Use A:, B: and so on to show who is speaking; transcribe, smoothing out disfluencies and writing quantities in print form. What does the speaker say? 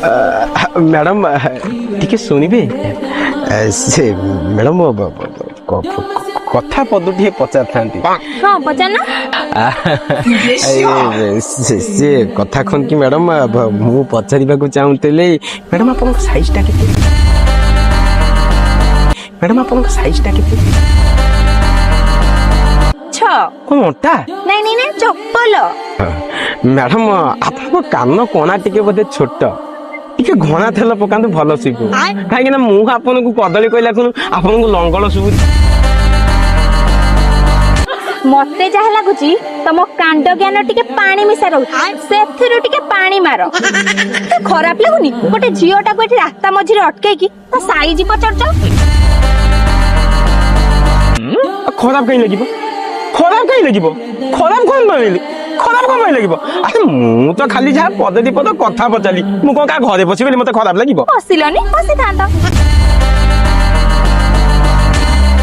A: Madam ଟିକେ ଶୁଣିବେ ସେ ମ୍ୟାଡ଼ାମ କଥା ପଦଟିଏ ପଚାରିଥାନ୍ତି।
B: ହଁ ପଚାରୁନ।
A: ସେ କଥା କଣ କି ମ୍ୟାଡ଼ାମ ମୁଁ ପଚାରିବାକୁ ଚାହୁଁଥିଲି ମ୍ୟାଡ଼ାମ ଆପଣଙ୍କ ସାଇଜଟା କେତେ? ମ୍ୟାଡ଼ାମ ଆପଣଙ୍କ ସାଇଜଟା କେତେ? କଣ ଅଣ୍ଟା?
B: ନାଇଁ ନାଇଁ ନାଇଁ ଚପଲ।
A: ମ୍ୟାଡ଼ାମ ଆପଣଙ୍କ କାନ କଣା ଟିକେ ବୋଧେ ଛୋଟ, ଟିକେ ଘଣା ତେଲ ପକାନ୍ତୁ ଭଲ ଶୁଭିବ। କାହିଁକି ନା ମୁଁ ଆପଣଙ୍କୁ କଦଳୀ କହିଲା ଖୁଣୁ ଆପଣଙ୍କୁ ଲଙ୍ଗଳ ଶୁଭୁଛି।
B: ମତେ ଯାହା ଲାଗୁଛି ତମ କାଣ୍ଡ ଜ୍ଞାନ ଟିକେ ପାଣି ମିଶା ରହୁଛି, ସେଥିରୁ ଟିକେ ପାଣି ମାର। ଖରାପ ଲାଗୁନି ଗୋଟେ ଝିଅଟାକୁ ଏଠି ରାସ୍ତା ମଝିରେ ଅଟକେଇକି ତା ସାଇଜ ପଚାରୁଛ?
A: ଖରାପ କାହିଁ ଲାଗିବ? ଖରାପ କାହିଁ ଲାଗିବ? ଖରାପ କଣ ପାଇଁ ଖରାପ କଣ ପାଇଁ ଲାଗିବ? ଆରେ ମୁଁ ତ ଖାଲି ଯାହା ପଦ ଦି ପଦ କଥା ପଚାରିଲି, ମୁଁ କଣ କାହା ଘରେ ବସିବି ମତେ ଖରାପ ଲାଗିବ?
B: ବସିଲନି ବସିଥାନ୍ତ।